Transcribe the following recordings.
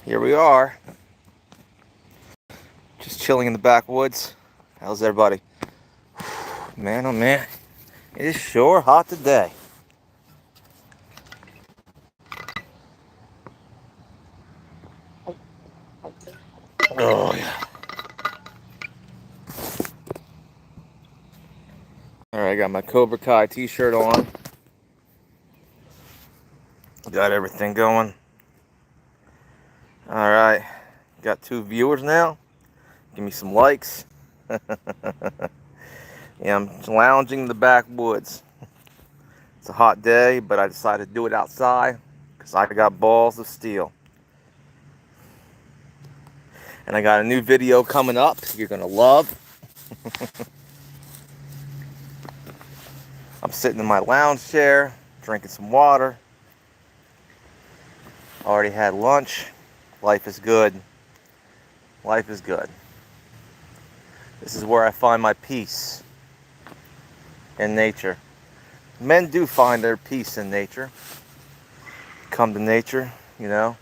Here we are, just chilling in the backwoods. How's everybody? Man, oh man, it is sure hot today. Oh yeah. All right, I got my Cobra Kai t-shirt on. Got everything going. All right, got 2 viewers now. Give me some likes. Yeah, I'm lounging in the backwoods. It's a hot day, but I decided to do it outside because I got balls of steel. And I got a new video coming up you're gonna love. I'm sitting in my lounge chair, drinking some water. Already had lunch. Life is good. Life is good. This is where I find my peace in nature. Men do find their peace in nature. Come to nature, you know.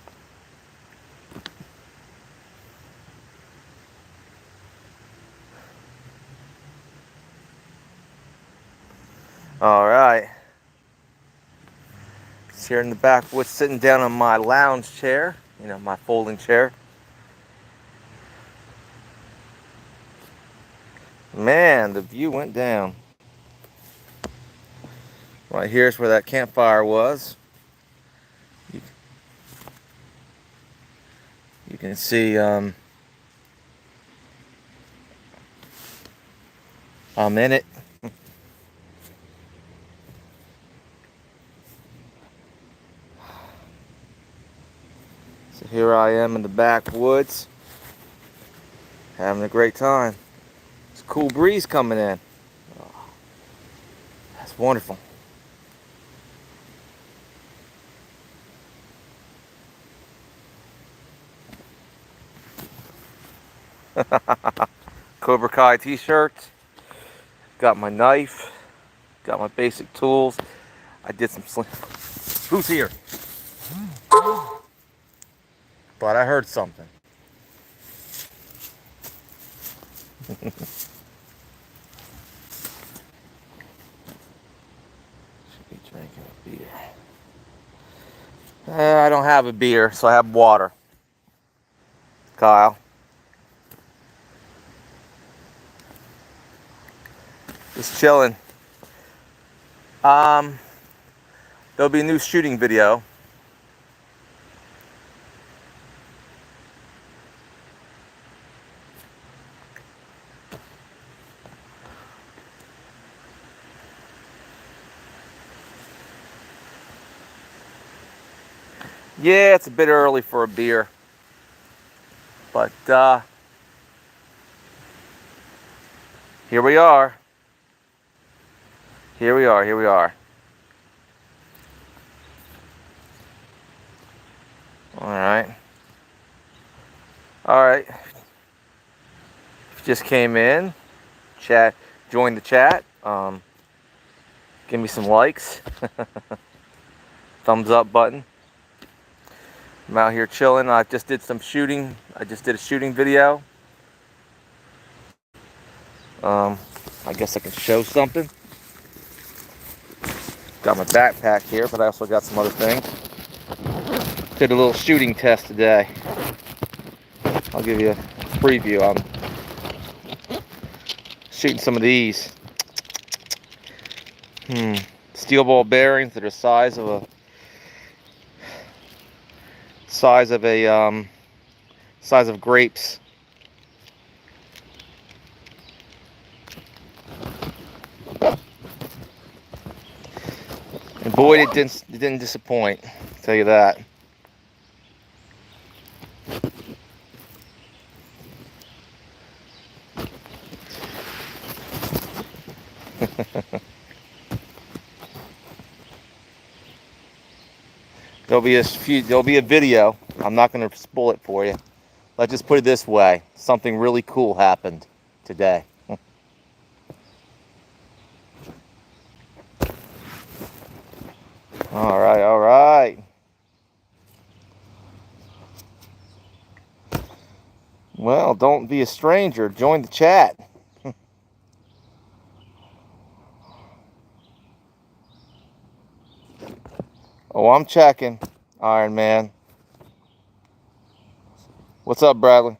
All right. Just here in the backwoods, sitting down on my lounge chair, you know, my folding chair. Man, the view went down. Right here's where that campfire was. You can see I'm in it. So here I am in the backwoods, having a great time. It's a cool breeze coming in. Oh, that's wonderful. Cobra Kai t-shirt. Got my knife. Got my basic tools. I did some Who's here? But I heard something. Should be drinking a beer. I don't have a beer, so I have water. Kyle. Just chilling. There'll be a new shooting video. Yeah, it's a bit early for a beer. But here we are. Here we are, here we are. Alright. Alright. If you just came in, chat, join the chat. Give me some likes. Thumbs up button. I'm out here chilling. I just did some shooting. I just did a shooting video. I guess I can show something. Got my backpack here, but I also got some other things. Did a little shooting test today. I'll give you a preview. I'm shooting some of these steel ball bearings that are the size of grapes. And boy, it didn't disappoint. I'll tell you that. There'll be a video. I'm not going to spoil it for you. Let's just put it this way. Something really cool happened today. All right, all right. Well, don't be a stranger. Join the chat. Oh, I'm checking. Iron Man. What's up, Bradley?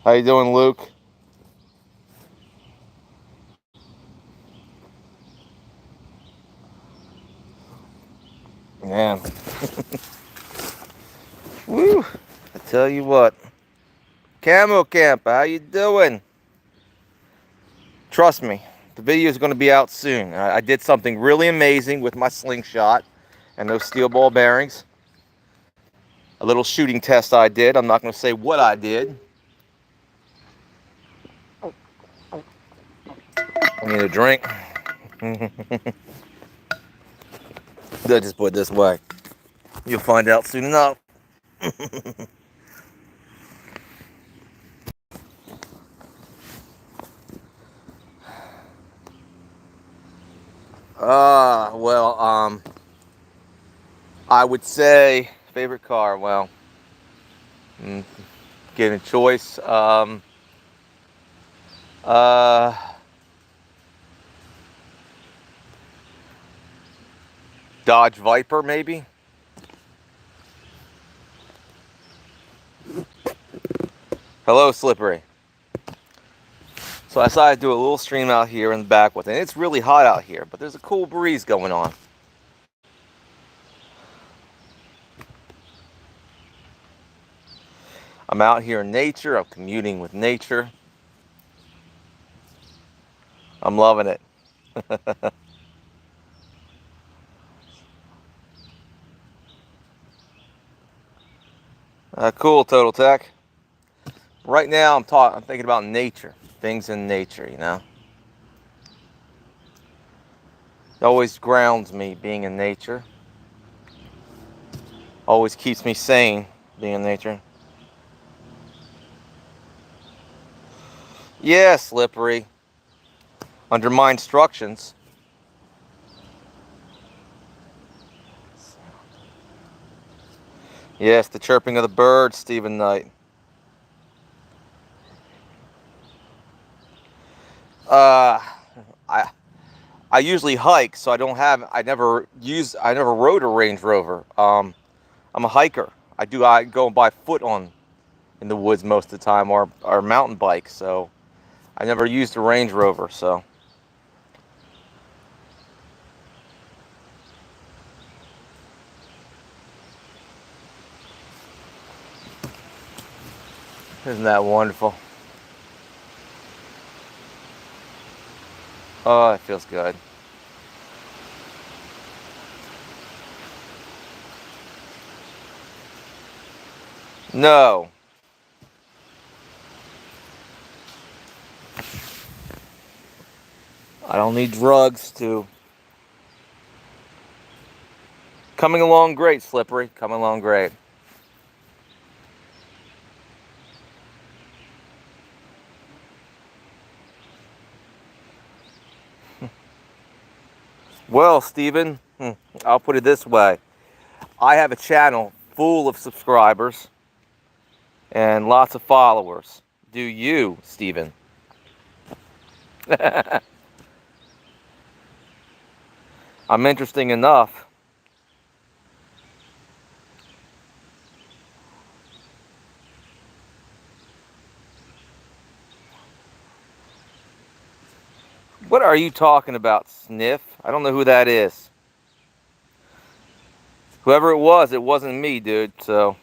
How you doing, Luke? Man. Woo. I tell you what. Camo Camp, how you doing? Trust me, the video is going to be out soon. I did something really amazing with my slingshot and those steel ball bearings. A little shooting test I did. I'm not going to say what I did. I need a drink. They'll just put it this way. You'll find out soon enough. Well, I would say favorite car. Well, given a choice, Dodge Viper, maybe. Hello, Slippery. So I decided to do a little stream out here in the backwoods, and it's really hot out here, but there's a cool breeze going on. I'm out here in nature. I'm communing with nature. I'm loving it. Cool, Total Tech. Right now, I'm thinking about nature, things in nature. You know, it always grounds me being in nature. Always keeps me sane being in nature. Yeah, Slippery. Under my instructions. Yes, the chirping of the birds, Stephen Knight. I usually hike, so I never rode a Range Rover. I'm a hiker. I go by foot in the woods most of the time, or mountain bike. So I never used a Range Rover. So isn't that wonderful? Oh, it feels good. No. I don't need drugs to. Coming along great, Slippery. Coming along great. Well, Stephen, I'll put it this way. I have a channel full of subscribers and lots of followers. Do you, Stephen? I'm interesting enough. What are you talking about, Sniff? I don't know who that is. Whoever it wasn't me, dude, so.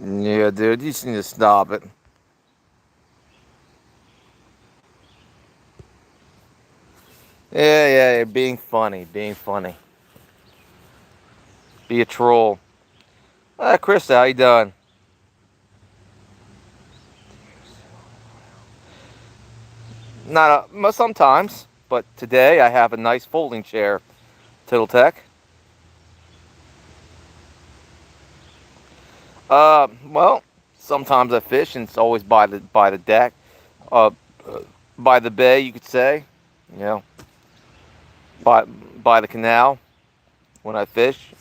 Yeah, dude, you just need to stop it. Yeah, being funny. Be a troll. Krista, how you doing? Sometimes. but today I have a nice folding chair. Tittle Tech. Well, sometimes I fish, and it's always by the deck, uh, by the bay, you could say. You know, by the canal when I fish.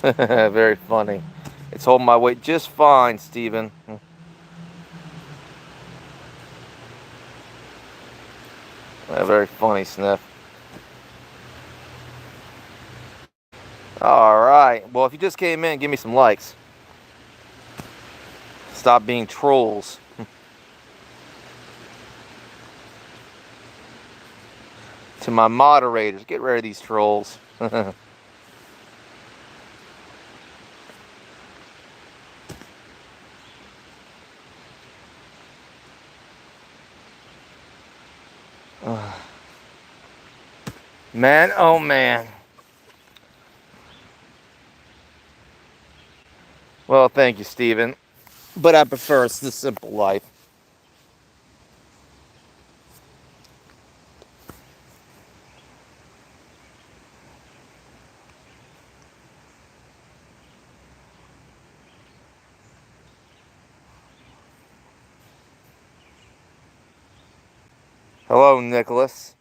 Very funny. It's holding my weight just fine, Steven. Very funny, Sniff. Alright, well, if you just came in, give me some likes. Stop being trolls. To my moderators, get rid of these trolls. Man, oh man. Well, thank you, Steven. But I prefer the simple life. Hello, Nicholas.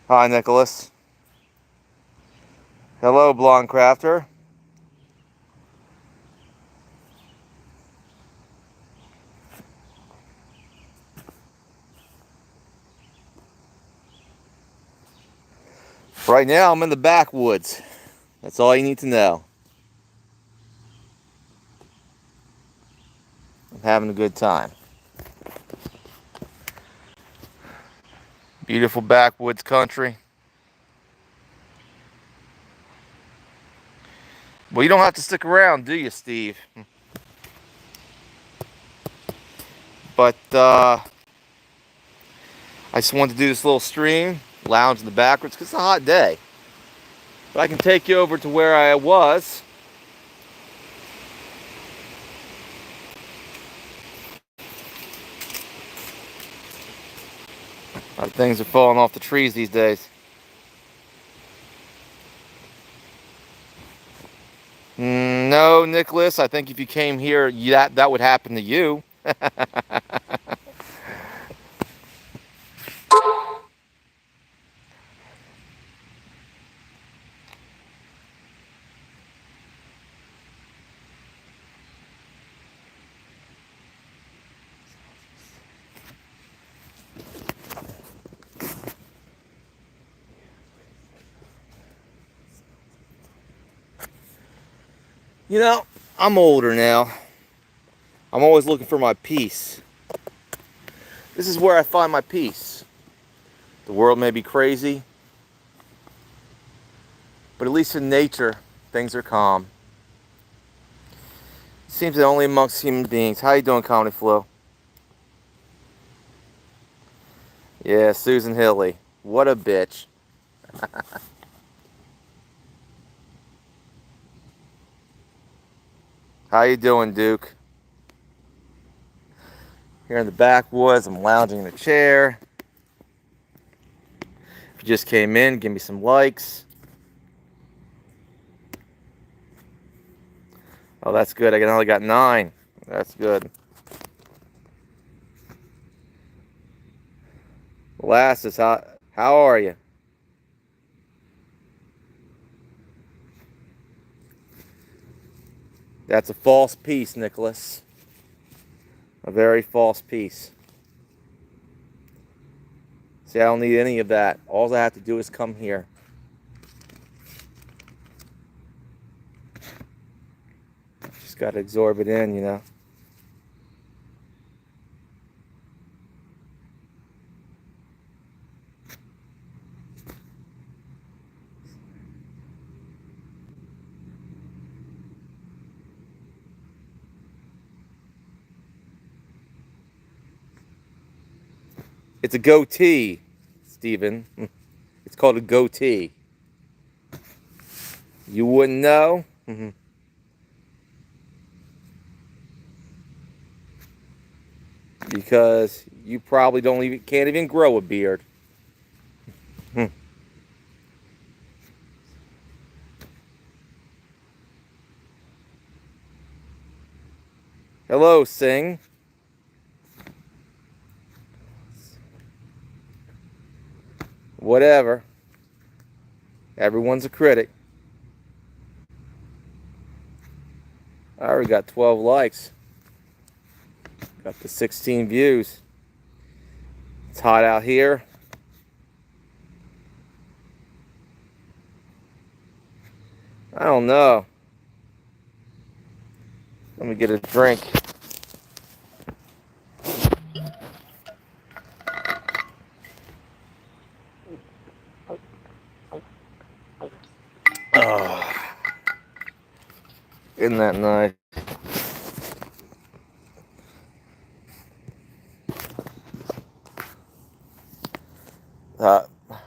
Hi, Nicholas. Hello, Blonde Crafter. Right now, I'm in the backwoods. That's all you need to know. I'm having a good time. Beautiful backwoods country. Well, you don't have to stick around, do you, Steve? But I just wanted to do this little stream, lounge in the backwoods, because it's a hot day. But I can take you over to where I was. Things are falling off the trees these days. No, Nicholas, I think if you came here, that would happen to you. You know, I'm older now. I'm always looking for my peace. This is where I find my peace. The world may be crazy, but at least in nature, things are calm. Seems that only amongst human beings. How you doing, Comedy Flow? Yeah, Susan Hilly. What a bitch. How you doing, Duke? Here in the backwoods, I'm lounging in a chair. If you just came in, give me some likes. Oh, that's good. I only got 9. That's good. Molasses, how are you? That's a false piece, Nicholas. A very false piece. See, I don't need any of that. All I have to do is come here. Just got to absorb it in, you know. It's a goatee, Steven. It's called a goatee. You wouldn't know? because you probably can't even grow a beard. Hello, Sing. Whatever. Everyone's a critic. I already got 12 likes. Got the 16 views. It's hot out here. I don't know. Let me get a drink. Oh, isn't that nice?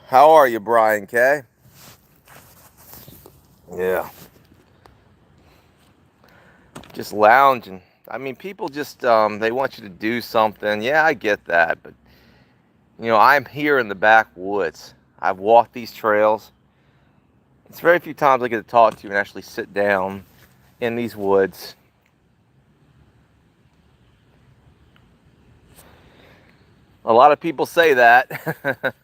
How are you, Brian K? Yeah. Just lounging. I mean, people just, they want you to do something. Yeah, I get that. But, you know, I'm here in the backwoods. I've walked these trails. It's very few times I get to talk to you and actually sit down in these woods. A lot of people say that.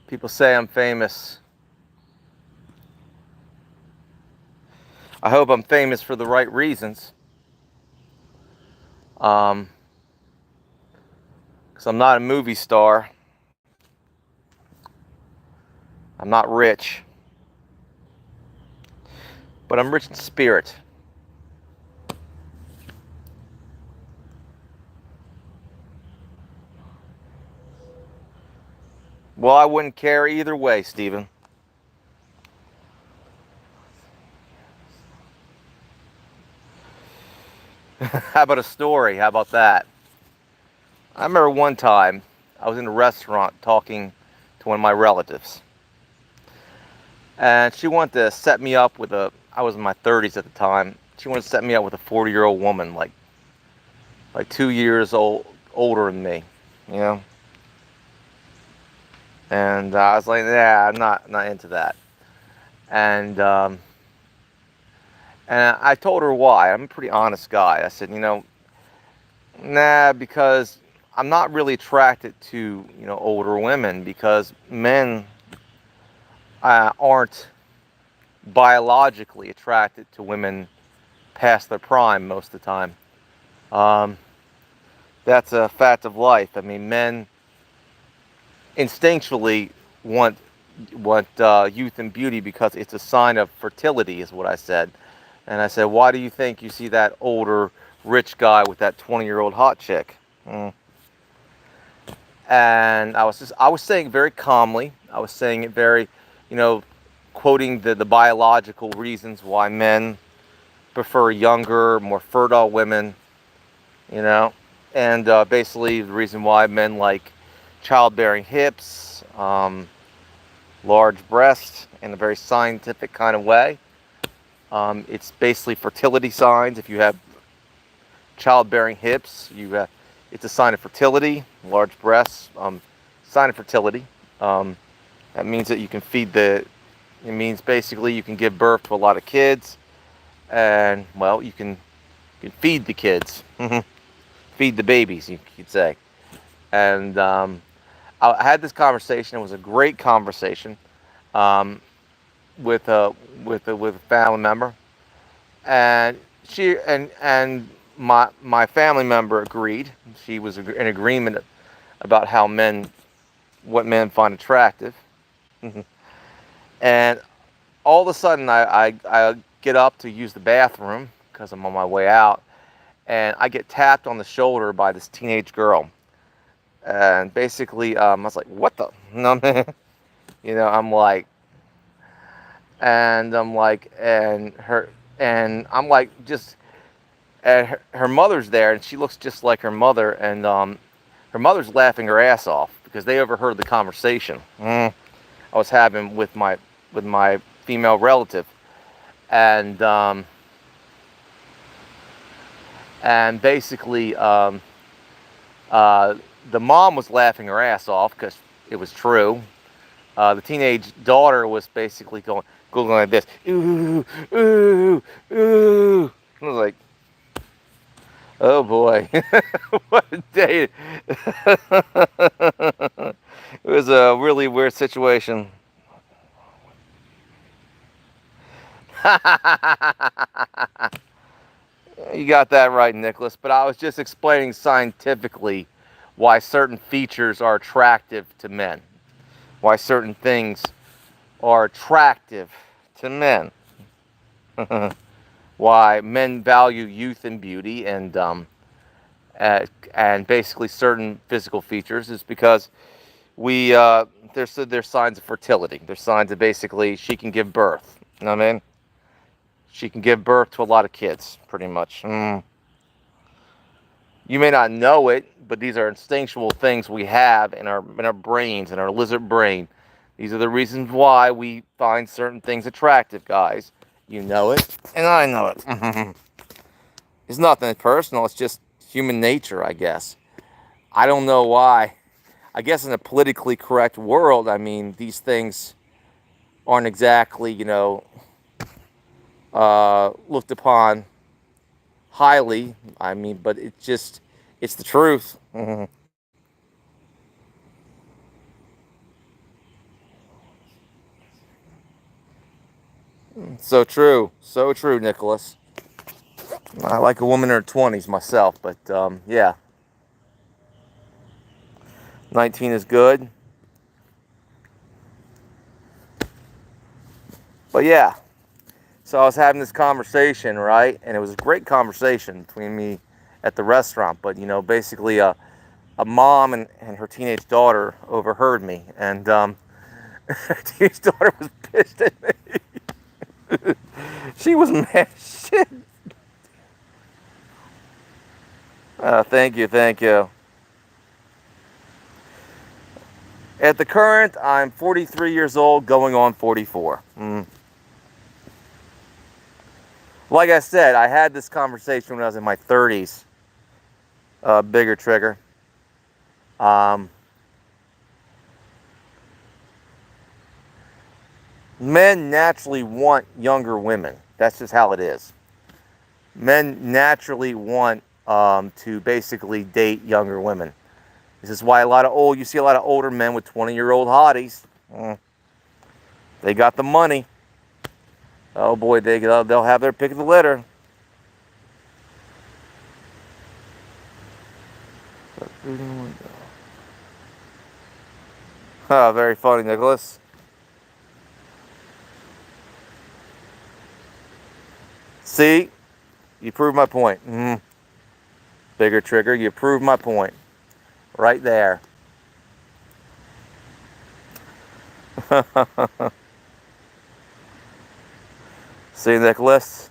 People say I'm famous. I hope I'm famous for the right reasons. Because I'm not a movie star. I'm not rich. But I'm rich in spirit. Well, I wouldn't care either way, Stephen. How about a story? How about that? I remember one time I was in a restaurant talking to one of my relatives. And she wanted to set me up with I was in my 30s at the time. She wanted to set me up with a 40-year-old woman, like 2 years older than me, you know? And I was like, yeah, I'm not into that. And I told her why. I'm a pretty honest guy. I said, you know, nah, because I'm not really attracted to, you know, older women, because men aren't biologically attracted to women past their prime most of the time. That's a fact of life. I mean, men instinctually want youth and beauty because it's a sign of fertility, is what I said. And I said, why do you think you see that older rich guy with that 20-year-old hot chick? And I was saying it very calmly. I was saying it very, you know, quoting the biological reasons why men prefer younger, more fertile women, you know, and basically the reason why men like childbearing hips, large breasts, in a very scientific kind of way. It's basically fertility signs. If you have childbearing hips, it's a sign of fertility. Large breasts, sign of fertility. That means that you can it means basically you can give birth to a lot of kids, and well, you can feed the kids, feed the babies, you could say. And I had this conversation. It was a great conversation with a family member, and my family member agreed. She was in agreement about what men find attractive. And all of a sudden, I get up to use the bathroom because I'm on my way out, and I get tapped on the shoulder by this teenage girl. And basically, I was like, "What the?" No, you know, I'm like, and I'm like, and I'm like, just, and her mother's there, and she looks just like her mother, and her mother's laughing her ass off because they overheard the conversation I was having with my female relative, and And basically, the mom was laughing her ass off because it was true. The teenage daughter was basically going like this, ooh, ooh, ooh. I was like, oh boy, what a day! It was a really weird situation. You got that right, Nicholas. But I was just explaining scientifically why certain features are attractive to men, why certain things are attractive to men, why men value youth and beauty, and basically certain physical features is because we there's signs of fertility. There's signs of basically she can give birth. You know what I mean? She can give birth to a lot of kids, pretty much. You may not know it, but these are instinctual things we have in our brains, in our lizard brain. These are the reasons why we find certain things attractive, guys. You know it, and I know it. It's nothing personal. It's just human nature, I guess. I don't know why. I guess in a politically correct world, I mean, these things aren't exactly, looked upon highly. I mean, but it's the truth. So true, Nicholas. I like a woman in her 20s myself, but yeah, 19 is good. But yeah, so I was having this conversation, right? And it was a great conversation between me at the restaurant. But, basically a mom and her teenage daughter overheard me. And her teenage daughter was pissed at me. She was mad as shit. Thank you, thank you. At the current, I'm 43 years old, going on 44. Like I said, I had this conversation when I was in my 30s. Bigger trigger. Um, Men naturally want younger women. That's just how it is. Men naturally want to basically date younger women. This is why you see a lot of older men with 20-year-old hotties. They got the money. Oh boy, they'll have their pick of the litter. Oh, very funny, Nicholas. See, you proved my point. Bigger trigger, you proved my point. Right there. See, Nicholas?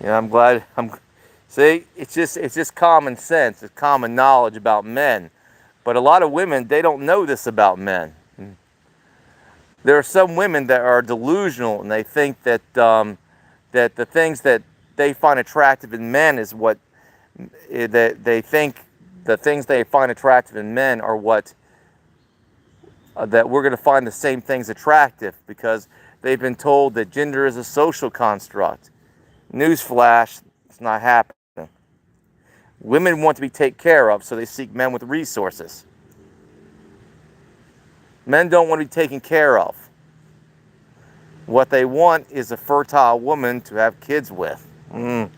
Yeah, I'm glad. See, it's just common sense. It's common knowledge about men. But a lot of women, they don't know this about men. There are some women that are delusional, and they think that the things that they find attractive in men is what that they think the things they find attractive in men are what that we're going to find the same things attractive because they've been told that gender is a social construct. Newsflash, it's not happening. Women want to be taken care of, so they seek men with resources. Men don't want to be taken care of. What they want is a fertile woman to have kids with. And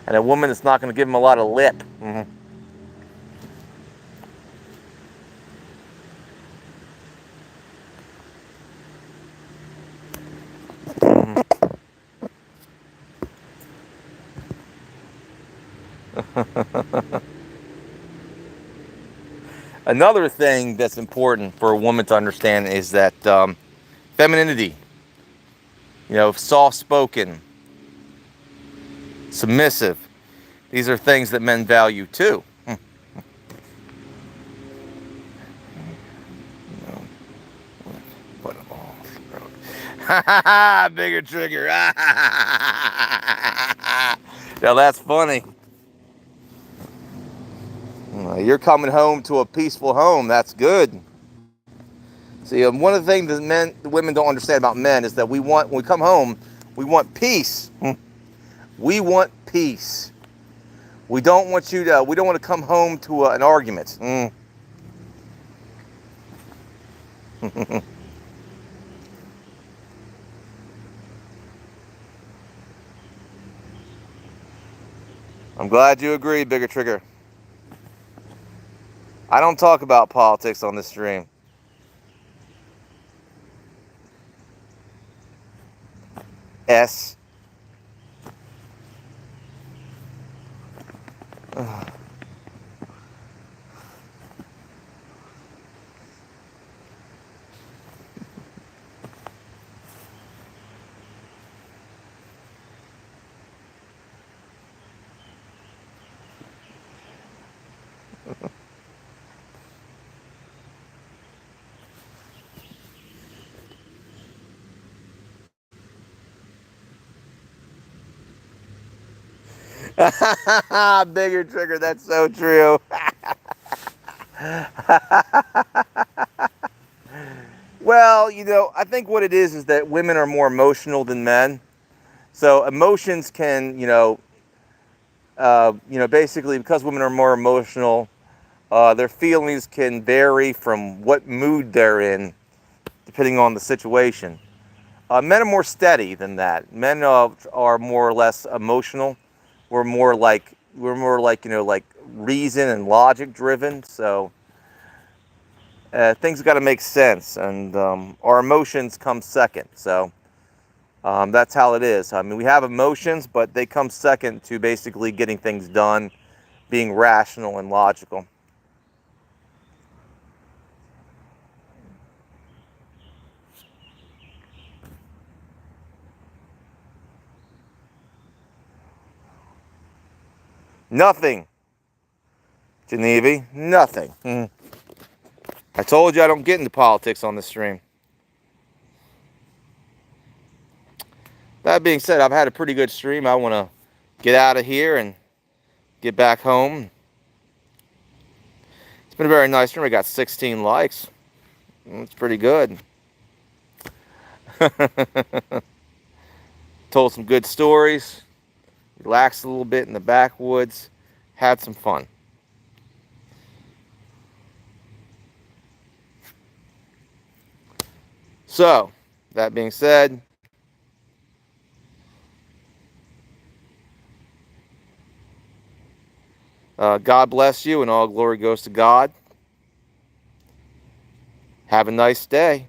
a woman that's not going to give them a lot of lip. Another thing that's important for a woman to understand is that femininity, soft-spoken, submissive. These are things that men value too. But bigger trigger. Now that's funny. You're coming home to a peaceful home. That's good. See, one of the things that women don't understand about men is that when we come home, we want peace. We want peace. We don't want to come home to an argument. I'm glad you agree, bigger trigger. I don't talk about politics on this stream. S. Bigger trigger, that's so true. Well, I think what it is that women are more emotional than men. So emotions can, basically because women are more emotional, their feelings can vary from what mood they're in, depending on the situation. Men are more steady than that. Men are more or less emotional. We're more like like reason and logic driven. So things got to make sense, and our emotions come second. So that's how it is. I mean, we have emotions, but they come second to basically getting things done, being rational and logical. Nothing, Genevieve. Nothing. I told you I don't get into politics on the stream. That being said, I've had a pretty good stream. I want to get out of here and get back home. It's been a very nice stream. I got 16 likes. It's pretty good. Told some good stories. Relaxed a little bit in the backwoods. Had some fun. So, that being said, God bless you, and all glory goes to God. Have a nice day.